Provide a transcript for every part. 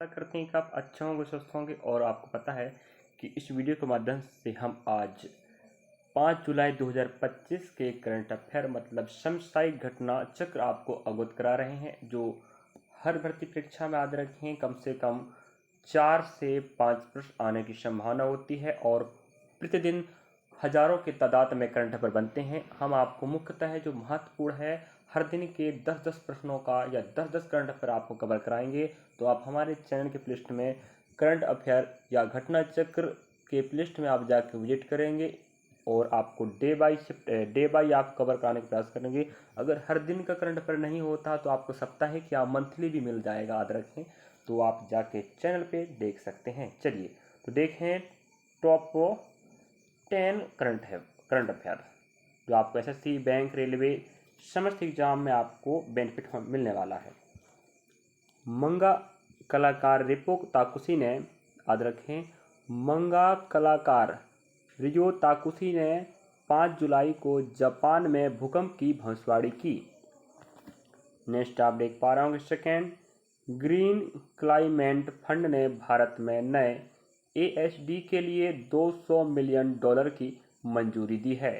आशा करते हैं कि आप अच्छे होंगे, स्वस्थ होंगे। और आपको पता है कि इस वीडियो के माध्यम से हम आज 5 जुलाई 2025 के करंट अफेयर मतलब समसामयिक घटना चक्र आपको अवगत करा रहे हैं, जो हर भर्ती परीक्षा में याद रखें कम से कम 4 से 5 प्रश्न आने की संभावना होती है और प्रतिदिन हजारों की तादाद में करंट अफेयर बनते हैं। हम आपको मुख्यतः जो महत्वपूर्ण है हर दिन के 10-10 प्रश्नों का या 10-10 करंट अफेयर आपको कवर कराएंगे। तो आप हमारे चैनल के प्लेलिस्ट में करंट अफेयर या घटना चक्र के प्लेलिस्ट में आप जाकर विजिट करेंगे और आपको डे बाई आप कवर कराने का प्रयास करेंगे। अगर हर दिन का करंट अफेयर नहीं होता तो आपको साप्ताहिक या मंथली भी मिल जाएगा, याद रखें। तो आप जाके चैनल पे देख सकते हैं। चलिए तो देखें टॉप 10 करंट अफेयर जो आपको एसएससी, बैंक, रेलवे समस्त एग्जाम में आपको बेनिफिट मिलने वाला है। मंगा कलाकार रियो ताकुशी ने, याद रखें, मंगा कलाकार रियो ताकुशी ने 5 जुलाई को जापान में भूकंप की भविष्यवाणी की। नेक्स्ट आप देख पा रहे होंगे सेकेंड, ग्रीन क्लाइमेट फंड ने भारत में नए एएसडी के लिए $200 मिलियन की मंजूरी दी है।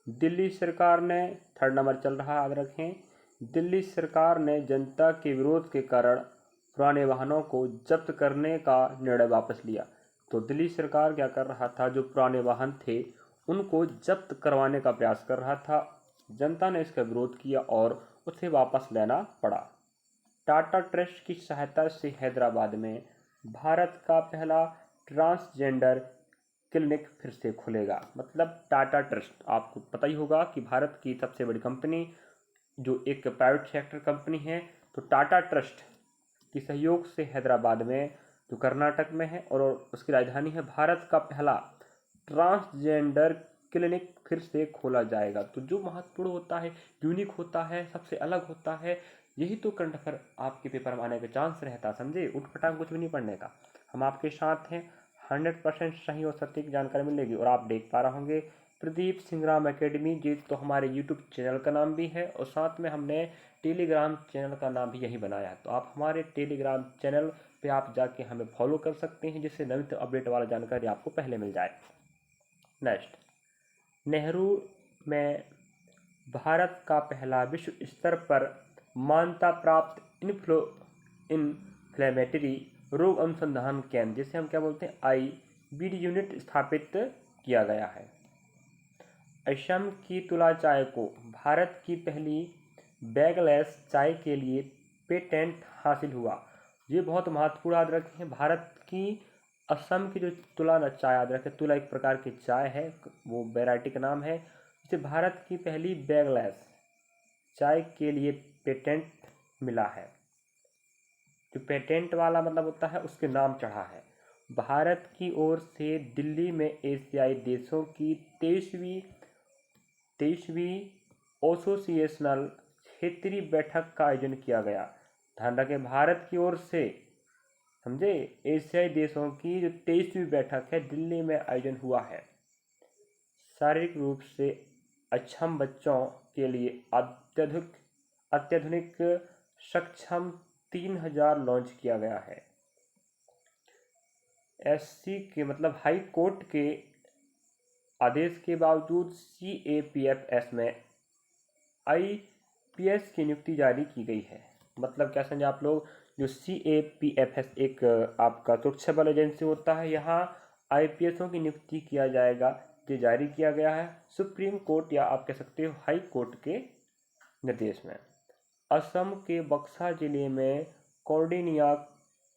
दिल्ली सरकार ने, थर्ड नंबर चल रहा, याद रखें, दिल्ली सरकार ने जनता के विरोध के कारण पुराने वाहनों को जब्त करने का निर्णय वापस लिया। तो दिल्ली सरकार क्या कर रहा था, जो पुराने वाहन थे उनको जब्त करवाने का प्रयास कर रहा था। जनता ने इसका विरोध किया और उसे वापस लेना पड़ा। टाटा ट्रस्ट की सहायता से हैदराबाद में भारत का पहला ट्रांसजेंडर क्लिनिक फिर से खुलेगा। मतलब टाटा ट्रस्ट, आपको पता ही होगा कि भारत की सबसे बड़ी कंपनी जो एक प्राइवेट सेक्टर कंपनी है, तो टाटा ट्रस्ट के सहयोग से हैदराबाद में, जो कर्नाटक में है और उसकी राजधानी है, भारत का पहला ट्रांसजेंडर क्लिनिक फिर से खोला जाएगा। तो जो महत्वपूर्ण होता है, यूनिक होता है, सबसे अलग होता है, यही तो करंट अफेयर आपके पेपर में आने का चांस रहता, समझे। उठपटांग कुछ भी नहीं पढ़ने का, हम आपके साथ हैं। 100% सही और सटीक जानकारी मिलेगी। और आप देख पा रहे होंगे प्रदीप सिंगराम एकेडमी, जी तो हमारे यूट्यूब चैनल का नाम भी है और साथ में हमने टेलीग्राम चैनल का नाम भी यही बनाया है। तो आप हमारे टेलीग्राम चैनल पे आप जाके हमें फॉलो कर सकते हैं, जिससे नवीनतम अपडेट वाला जानकारी आपको पहले मिल जाए। नेक्स्ट, नेहरू में भारत का पहला विश्व स्तर पर मान्यता प्राप्त इन्फ्लेमेटरी रोग अनुसंधान केंद्र, जिसे हम क्या बोलते हैं, आईबीडी यूनिट स्थापित किया गया है। असम की तुला चाय को भारत की पहली बैगलेस चाय के लिए पेटेंट हासिल हुआ। ये बहुत महत्वपूर्ण, याद रखें। भारत की असम की जो तुला चाय, याद रखें, तुला एक प्रकार की चाय है, वो वैरायटी का नाम है। इसे भारत की पहली बैगलेस चाय के लिए पेटेंट मिला है। जो पेटेंट वाला मतलब होता है, उसके नाम चढ़ा है। भारत की ओर से दिल्ली में एशियाई देशों की 23वीं एसोसिएशनल क्षेत्रीय बैठक का आयोजन किया गया। ध्यान रखें, भारत की ओर से, समझे, एशियाई देशों की जो 23वीं बैठक है दिल्ली में आयोजन हुआ है। शारीरिक रूप से अक्षम बच्चों के लिए अत्याधुनिक सक्षम 3000 लॉन्च किया गया है। एससी के मतलब हाई कोर्ट के आदेश के बावजूद सीएपीएफएस में आईपीएस की नियुक्ति जारी की गई है। मतलब क्या समझे आप लोग, जो सीएपीएफएस एक आपका सुरक्षा बल एजेंसी होता है, यहाँ आईपीएसओं की नियुक्ति किया जाएगा, ये जारी किया गया है सुप्रीम कोर्ट या आप कह सकते हो हाई कोर्ट के निर्देश में। असम के बक्सा जिले में कॉर्डिनिया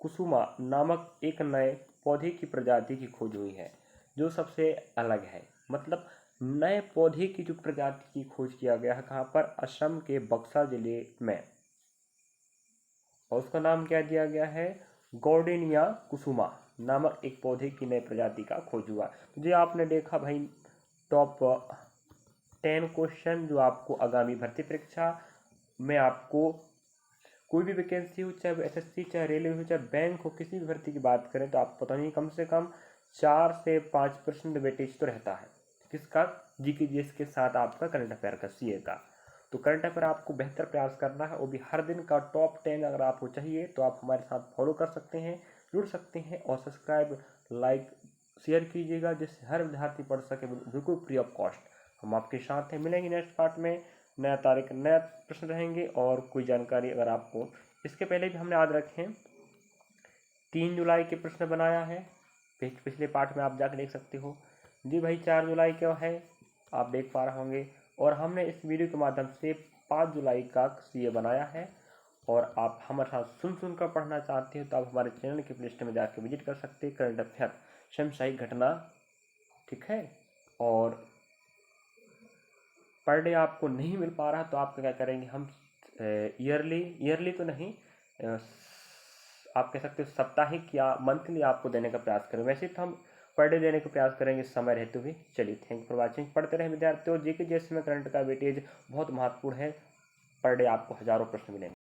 कुसुमा नामक एक नए पौधे की प्रजाति की खोज हुई है, जो सबसे अलग है। मतलब नए पौधे की जो प्रजाति की खोज किया गया है, कहाँ पर, असम के बक्सा जिले में, और उसका नाम क्या दिया गया है, गॉर्डिनिया कुसुमा नामक एक पौधे की नई प्रजाति का खोज हुआ। तो ये आपने देखा भाई टॉप 10 क्वेश्चन जो आपको आगामी भर्ती परीक्षा में आपको कोई भी वैकेंसी हो, चाहे वो एसएससी, चाहे रेलवे हो, चाहे बैंक हो, किसी भी भर्ती की बात करें तो आप पता नहीं कम से कम 4 से 5% वेटेज तो रहता है। किसका, जीके जीएस के साथ आपका करंट अफेयर का, सीए का। तो करंट अफेयर आपको बेहतर प्रयास करना है, वो भी हर दिन का टॉप 10 अगर आपको चाहिए तो आप हमारे साथ फॉलो कर सकते हैं, जुड़ सकते हैं और सब्सक्राइब, लाइक, शेयर कीजिएगा जिससे हर विद्यार्थी पढ़ सके बिल्कुल फ्री ऑफ कॉस्ट। हम आपके साथ हैं, मिलेंगे नेक्स्ट पार्ट में। नया तारीख, नया प्रश्न रहेंगे और कोई जानकारी अगर आपको इसके पहले भी हमने याद रखें 3 जुलाई के प्रश्न बनाया है, पिछले पार्ट में आप जाकर देख सकते हो जी भाई। 4 जुलाई का है, आप देख पा रहे होंगे। और हमने इस वीडियो के माध्यम से 5 जुलाई का सीए बनाया है। और आप हमारे साथ सुन कर पढ़ना चाहते हो तो आप हमारे चैनल के प्लेलिस्ट में जाकर विजिट कर सकते हैं, करंट अफेयर, समसामयिक घटना, ठीक है। और पर डे आपको नहीं मिल पा रहा तो आप क्या करेंगे, हम ईयरली तो नहीं, आप कह सकते हो साप्ताहिक या मंथली आपको देने का प्रयास करें। वैसे तो हम पर डे देने का प्रयास करेंगे समय रहते हुए। चलिए, थैंक फॉर वॉचिंग। पढ़ते रहे विद्यार्थियों, जीके जैसे में करंट का वेटेज बहुत महत्वपूर्ण है। पर डे आपको हजारों प्रश्न मिलेंगे।